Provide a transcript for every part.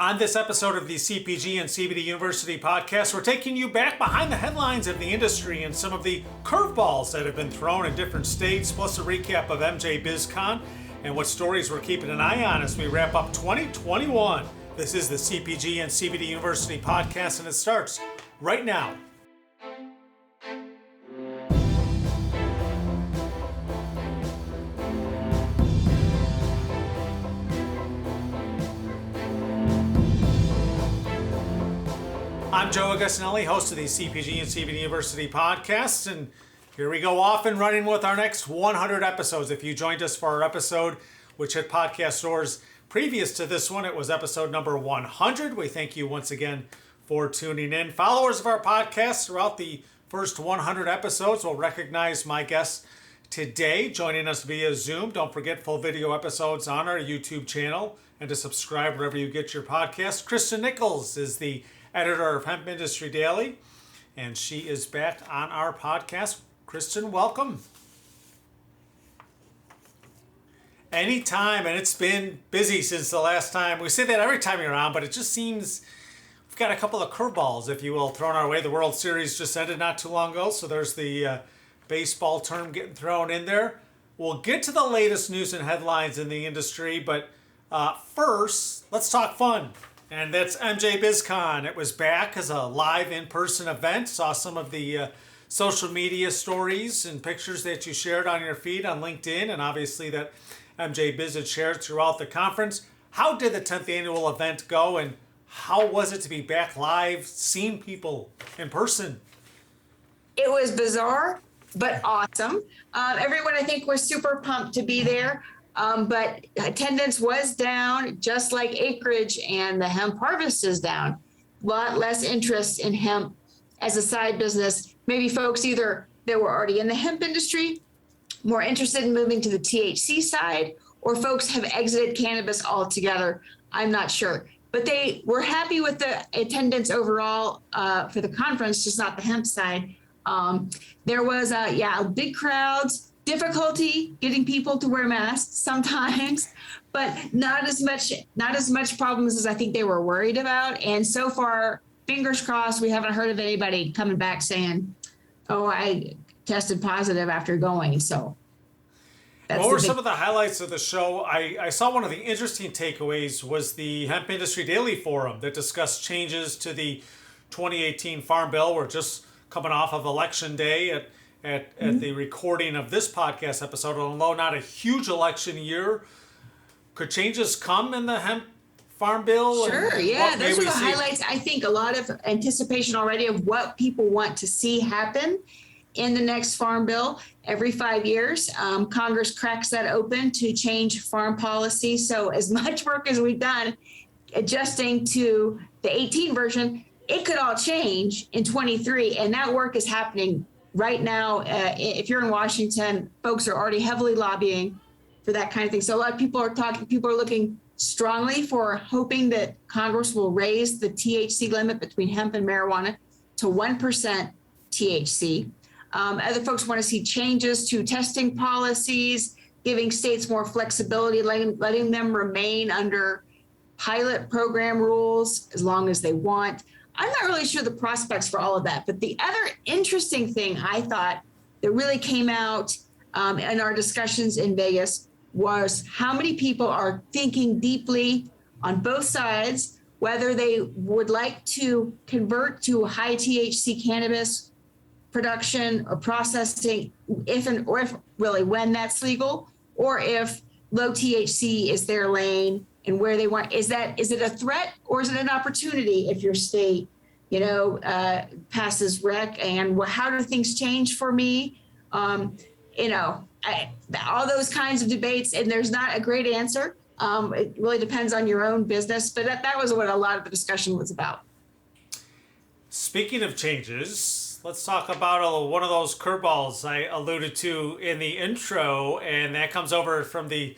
On this episode of the CPG and CBD University podcast, we're taking you back behind the headlines of the industry and some of the curveballs that have been thrown in different states, plus a recap of MJBizCon and what stories we're keeping an eye on as we wrap up 2021. This is the CPG and CBD University podcast, and it starts right now. I'm Joe Augustinelli, host of the CPG and CBD University podcasts, and here we go off and running with our next 100 episodes. If you joined us for our episode, which hit podcast stores previous to this one, it was episode number 100. We thank you once again for tuning in. Followers of our podcast throughout the first 100 episodes will recognize my guests today, joining us via Zoom. Don't forget full video episodes on our YouTube channel and to subscribe wherever you get your podcast. Kristen Nichols is the editor of Hemp Industry Daily, and she is back on our podcast. Kristen, welcome. Anytime, and it's been busy since the last time. We say that every time you're on, but it just seems we've got a couple of curveballs, if you will, thrown our way. The World Series just ended not too long ago, so there's the baseball term getting thrown in there. We'll get to the latest news and headlines in the industry, but first, let's talk fun. And that's MJBizCon. It was back as a live in-person event. Saw some of the social media stories and pictures that you shared on your feed on LinkedIn, and obviously that MJBiz had shared throughout the conference. How did the 10th annual event go, and how was it to be back live, seeing people in person? It was bizarre, but awesome. Everyone, I think, was super pumped to be there. But attendance was down, just like acreage, and the hemp harvest is down. A lot less interest in hemp as a side business. Maybe folks either that were already in the hemp industry, more interested in moving to the THC side, or folks have exited cannabis altogether. I'm not sure. But they were happy with the attendance overall for the conference, just not the hemp side. There was, big crowds. Difficulty getting people to wear masks sometimes, but not as much problems as I think they were worried about. And so far, fingers crossed, we haven't heard of anybody coming back saying, "Oh, I tested positive after going." So, what were some of the highlights of the show? I saw one of the interesting takeaways was the Hemp Industry Daily forum that discussed changes to the 2018 Farm Bill. We're just coming off of Election Day at the recording of this podcast episode, although not a huge election year. Could changes come in the hemp farm bill? Sure, yeah. Those are the highlights. I think a lot of anticipation already of what people want to see happen in the next farm bill. Every 5 years, Congress cracks that open to change farm policy. So as much work as we've done adjusting to the 18 version, it could all change in 23. And that work is happening right now. If you're in Washington, folks are already heavily lobbying for that kind of thing. So a lot of people are looking strongly for hoping that Congress will raise the THC limit between hemp and marijuana to 1% THC. Other folks want to see changes to testing policies, giving states more flexibility, letting them remain under pilot program rules as long as they want. I'm not really sure the prospects for all of that, but the other interesting thing I thought that really came out in our discussions in Vegas was how many people are thinking deeply on both sides, whether they would like to convert to high THC cannabis production or processing, if really when that's legal, or if low THC is their lane. And where they want, is it a threat or is it an opportunity if your state, passes rec? And how do things change for me? All those kinds of debates, and there's not a great answer. It really depends on your own business, but that was what a lot of the discussion was about. Speaking of changes, let's talk about one of those curveballs I alluded to in the intro, and that comes over from the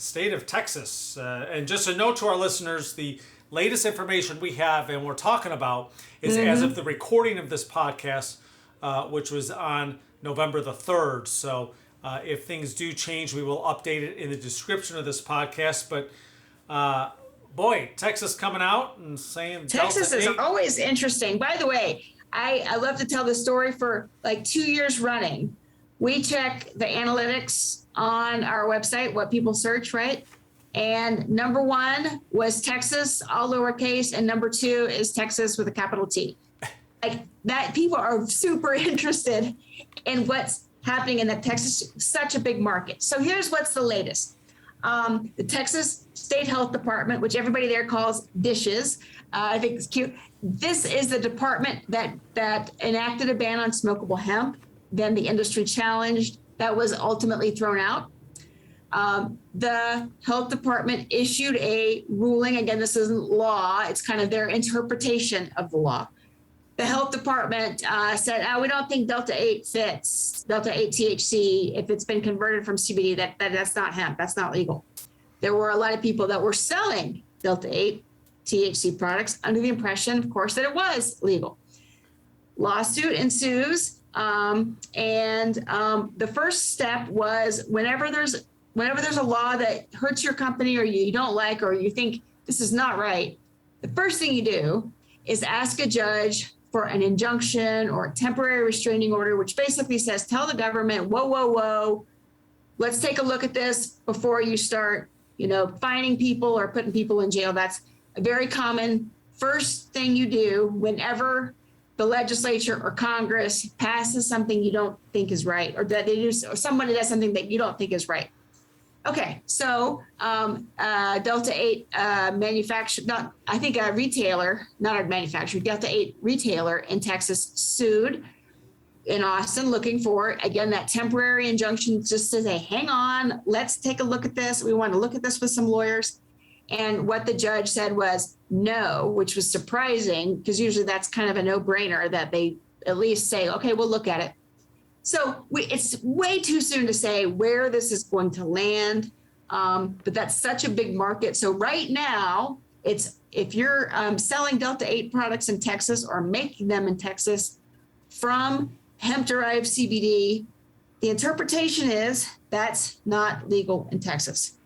state of Texas. And just a note to our listeners, the latest information we have and we're talking about is as of the recording of this podcast, which was on November the 3rd. So if things do change, we will update it in the description of this podcast. But boy, Texas coming out and saying Texas Delta is 8. always interesting. By the way, I love to tell the story for like 2 years running. We check the analytics on our website, what people search, right? And number one was Texas, all lowercase, and number two is Texas with a capital T. Like that, people are super interested in what's happening in that Texas, such a big market. So here's what's the latest. The Texas State Health Department, which everybody there calls DISHES, I think it's cute. This is the department that enacted a ban on smokable hemp. Then the industry challenged. That was ultimately thrown out. The health department issued a ruling. Again, this isn't law. It's kind of their interpretation of the law. The health department said, we don't think Delta 8 fits, Delta 8 THC, if it's been converted from CBD, that's not hemp, that's not legal. There were a lot of people that were selling Delta 8 THC products under the impression, of course, that it was legal. Lawsuit ensues, and the first step was whenever there's a law that hurts your company or you don't like or you think this is not right, the first thing you do is ask a judge for an injunction or a temporary restraining order, which basically says, tell the government, whoa, let's take a look at this before you start, fining people or putting people in jail. That's a very common first thing you do whenever the legislature or Congress passes something you don't think is right, or that they do, or somebody does something that you don't think is right. Okay, so Delta 8 manufacturer, a retailer, not a manufacturer, Delta 8 retailer in Texas sued in Austin looking for, again, that temporary injunction just to say, hang on, let's take a look at this. We want to look at this with some lawyers. And what the judge said was no, which was surprising because usually that's kind of a no-brainer that they at least say, okay, we'll look at it. So it's way too soon to say where this is going to land, but that's such a big market. So right now, if you're selling Delta 8 products in Texas or making them in Texas from hemp-derived CBD, the interpretation is that's not legal in Texas.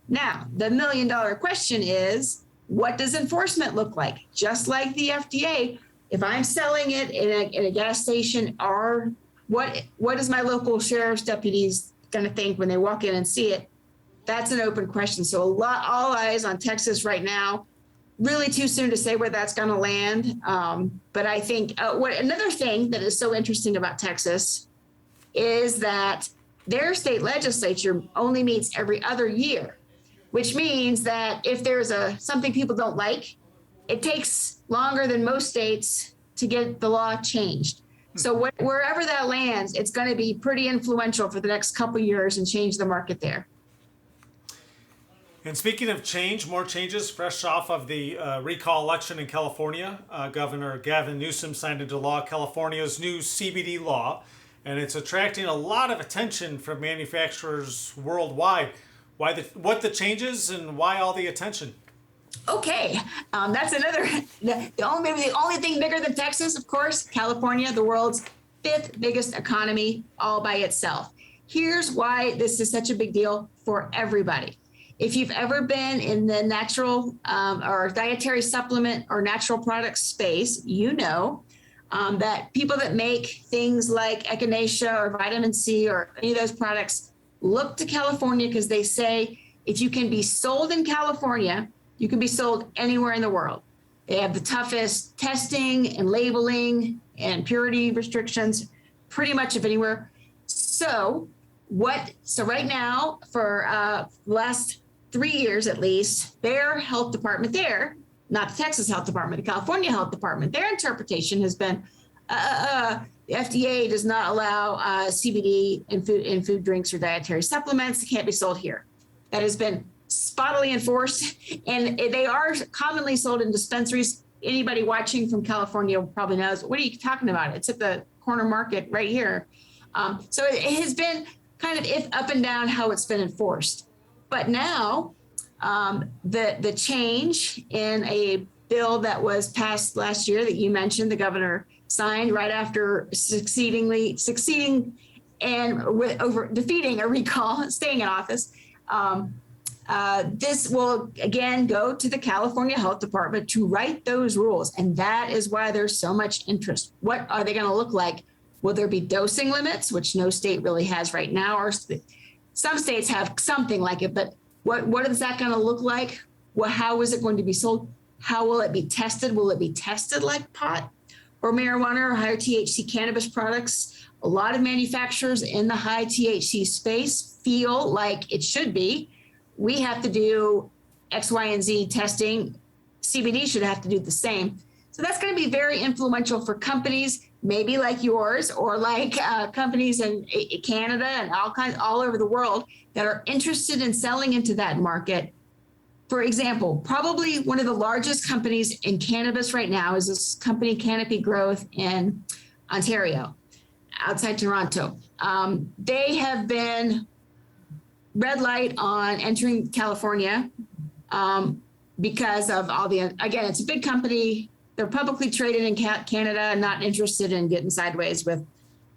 Now, the $1 million question is, what does enforcement look like? Just like the FDA, if I'm selling it in a gas station, what is my local sheriff's deputies going to think when they walk in and see it? That's an open question. So all eyes on Texas right now. Really too soon to say where that's going to land. But I think another thing that is so interesting about Texas is that their state legislature only meets every other year, which means that if there's something people don't like, it takes longer than most states to get the law changed. So wherever that lands, it's going to be pretty influential for the next couple of years and change the market there. And speaking of change, more changes fresh off of the recall election in California. Governor Gavin Newsom signed into law California's new CBD law, and it's attracting a lot of attention from manufacturers worldwide. What the changes and why all the attention? Okay, that's another, maybe the only thing bigger than Texas, of course, California, the world's 5th biggest economy all by itself. Here's why this is such a big deal for everybody. If you've ever been in the natural or dietary supplement or natural products space, that people that make things like echinacea or vitamin C or any of those products look to California because they say if you can be sold in California, you can be sold anywhere in the world. They have the toughest testing and labeling and purity restrictions pretty much of anywhere. So right now, for the last 3 years at least, their health department there, not the Texas health department, the California health department, their interpretation has been the FDA does not allow CBD in food drinks or dietary supplements. It can't be sold here. That has been spottily enforced, and they are commonly sold in dispensaries. Anybody watching from California probably knows, what are you talking about? It's at the corner market right here. So it has been kind of up and down how it's been enforced. But now the change in a bill that was passed last year that you mentioned, the governor signed right after succeeding and defeating a recall, staying in office, This will, again, go to the California Health Department to write those rules. And that is why there's so much interest. What are they going to look like? Will there be dosing limits, which no state really has right now? Or some states have something like it, but what is that going to look like? Well, how is it going to be sold? How will it be tested? Will it be tested like pot or marijuana or higher THC cannabis products? A lot of manufacturers in the high THC space feel like it should be. We have to do X, Y, and Z testing. CBD should have to do the same. So that's going to be very influential for companies, maybe like yours or like companies in Canada and all over the world that are interested in selling into that market. For example, probably one of the largest companies in cannabis right now is this company, Canopy Growth in Ontario, outside Toronto. They have been red light on entering California because of all the, again, it's a big company. They're publicly traded in Canada, not interested in getting sideways with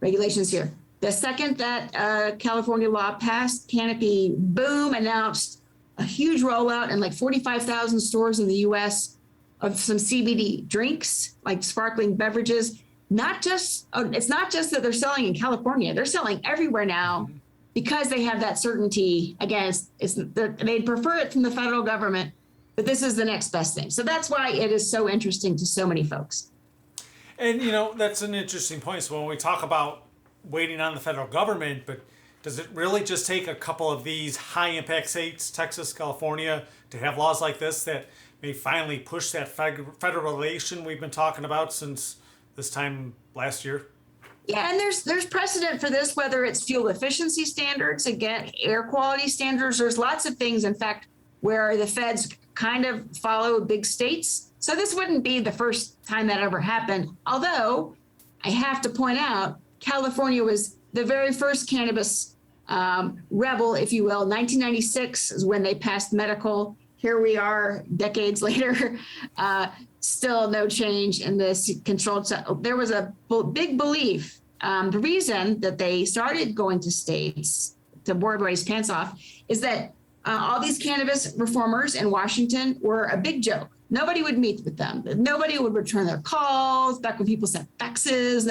regulations here. The second that California law passed, Canopy, boom, announced a huge rollout in like 45,000 stores in the US of some CBD drinks, like sparkling beverages. It's not just that they're selling in California, they're selling everywhere now because they have that certainty. Again, they prefer it from the federal government, but this is the next best thing. So that's why it is so interesting to so many folks. And, that's an interesting point. So when we talk about waiting on the federal government, but does it really just take a couple of these high impact states, Texas, California, to have laws like this that may finally push that federalization we've been talking about since this time last year? Yeah, and there's precedent for this, whether it's fuel efficiency standards, again, air quality standards. There's lots of things, in fact, where the feds kind of follow big states. So this wouldn't be the first time that ever happened. Although I have to point out, California was the very first cannabis rebel, if you will. 1996 is when they passed medical. Here we are decades later, still no change in this controlled. There was a big belief. The reason that they started going to states to blow everybody's pants off is that all these cannabis reformers in Washington were a big joke. Nobody would meet with them. Nobody would return their calls. Back when people sent faxes,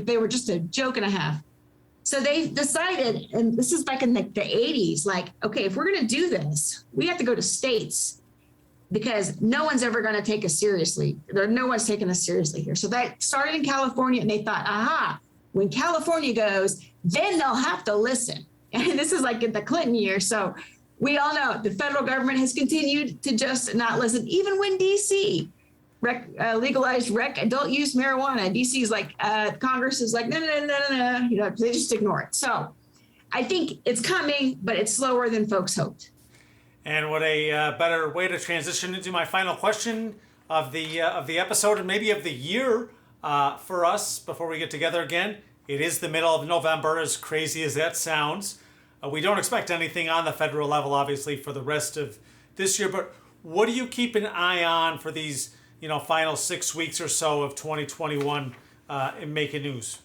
they were just a joke and a half. So they decided, and this is back in the 80s, like, okay, if we're going to do this, we have to go to states because no one's ever going to take us seriously. No one's taking us seriously here. So that started in California, and they thought, aha, when California goes, then they'll have to listen. And this is like in the Clinton years. So we all know the federal government has continued to just not listen. Even when DC legalized adult use marijuana, DC is like, Congress is like, no, they just ignore it. So I think it's coming, but it's slower than folks hoped. And what a better way to transition into my final question of the episode and maybe of the year for us before we get together again. It is the middle of November, as crazy as that sounds. We don't expect anything on the federal level, obviously, for the rest of this year. But what do you keep an eye on for these, final 6 weeks or so of 2021 in making news?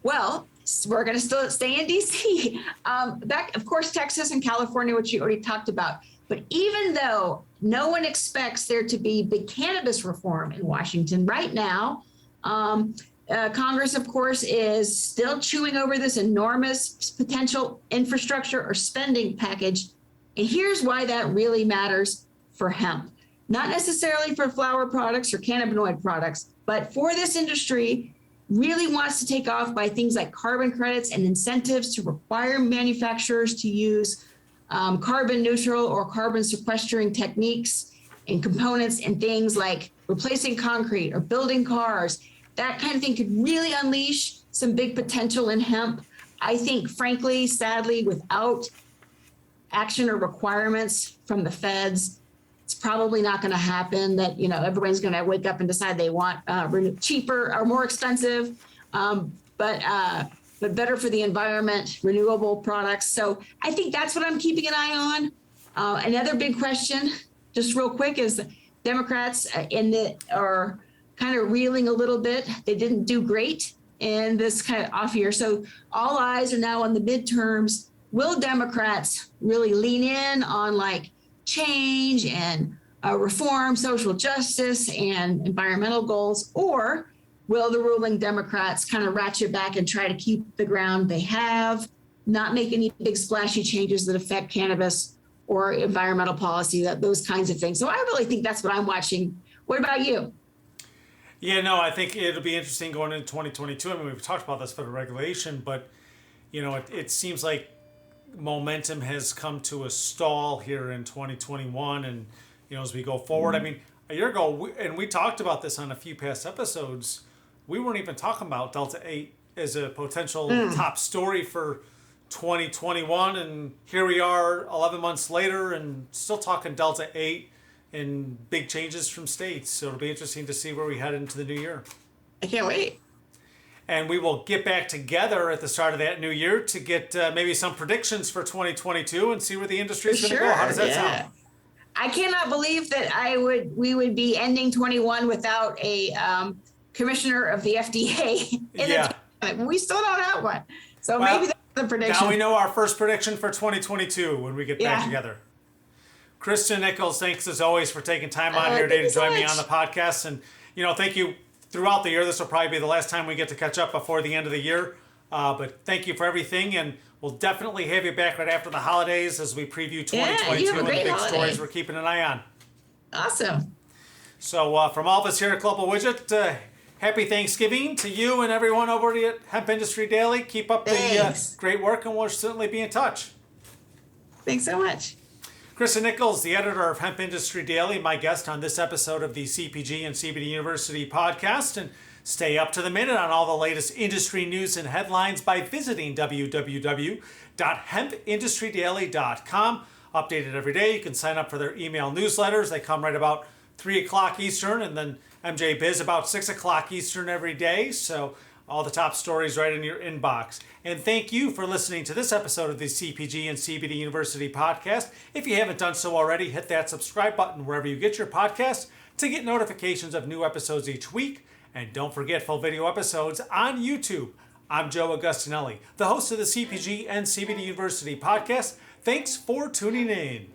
Well, we're going to still stay in D.C. Back, of course, Texas and California, which you already talked about. But even though no one expects there to be big cannabis reform in Washington right now, Congress, of course, is still chewing over this enormous potential infrastructure or spending package. And here's why that really matters for hemp. Not necessarily for flower products or cannabinoid products, but for this industry really wants to take off by things like carbon credits and incentives to require manufacturers to use carbon neutral or carbon sequestering techniques and components and things like replacing concrete or building cars. That kind of thing could really unleash some big potential in hemp. I think, frankly, sadly, without action or requirements from the feds, it's probably not going to happen that, everyone's going to wake up and decide they want cheaper or more expensive, but better for the environment, renewable products. So I think that's what I'm keeping an eye on. Another big question, just real quick, is Democrats are kind of reeling a little bit. They didn't do great in this kind of off year. So all eyes are now on the midterms. will Democrats really lean in on like change and reform, social justice, and environmental goals, or will the ruling Democrats kind of ratchet back and try to keep the ground they have, not make any big splashy changes that affect cannabis or environmental policy, those kinds of things. So I really think that's what I'm watching. What about you? Yeah, no, I think it'll be interesting going into 2022. I mean, we've talked about this for the regulation, but, it seems like momentum has come to a stall here in 2021. And, as we go forward, I mean, a year ago, and we talked about this on a few past episodes, we weren't even talking about Delta 8 as a potential top story for 2021. And here we are 11 months later and still talking Delta 8 and big changes from states. So it'll be interesting to see where we head into the new year. I can't wait. And we will get back together at the start of that new year to get maybe some predictions for 2022 and see where the industry is going to go. How does that sound? I cannot believe that we would be ending 21 without a commissioner of the FDA. We still don't have one. So maybe that's the prediction. Now we know our first prediction for 2022 when we get back together. Kristen Nichols, thanks as always for taking time out here today to join me on the podcast. And, thank you throughout the year. This will probably be the last time we get to catch up before the end of the year. But thank you for everything. And we'll definitely have you back right after the holidays as we preview 2022 and the big stories we're keeping an eye on. Awesome. So from all of us here at Global Widget, happy Thanksgiving to you and everyone over at Hemp Industry Daily. Keep up the great work, and we'll certainly be in touch. Thanks so much. Kristen Nichols, the editor of Hemp Industry Daily, my guest on this episode of the CPG and CBD University podcast. And stay up to the minute on all the latest industry news and headlines by visiting www.hempindustrydaily.com. Updated every day. You can sign up for their email newsletters. They come right about 3 o'clock Eastern, and then MJBiz about 6 o'clock Eastern every day. So all the top stories right in your inbox. And thank you for listening to this episode of the CPG and CBD University podcast. If you haven't done so already, hit that subscribe button wherever you get your podcasts to get notifications of new episodes each week. And don't forget full video episodes on YouTube. I'm Joe Augustinelli, the host of the CPG and CBD University podcast. Thanks for tuning in.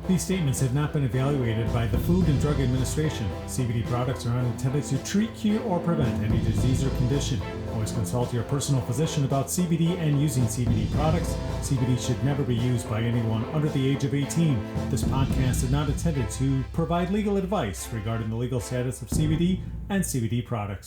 These statements have not been evaluated by the Food and Drug Administration. CBD products are not intended to treat, cure, or prevent any disease or condition. Always consult your personal physician about CBD and using CBD products. CBD should never be used by anyone under the age of 18. This podcast is not intended to provide legal advice regarding the legal status of CBD and CBD products.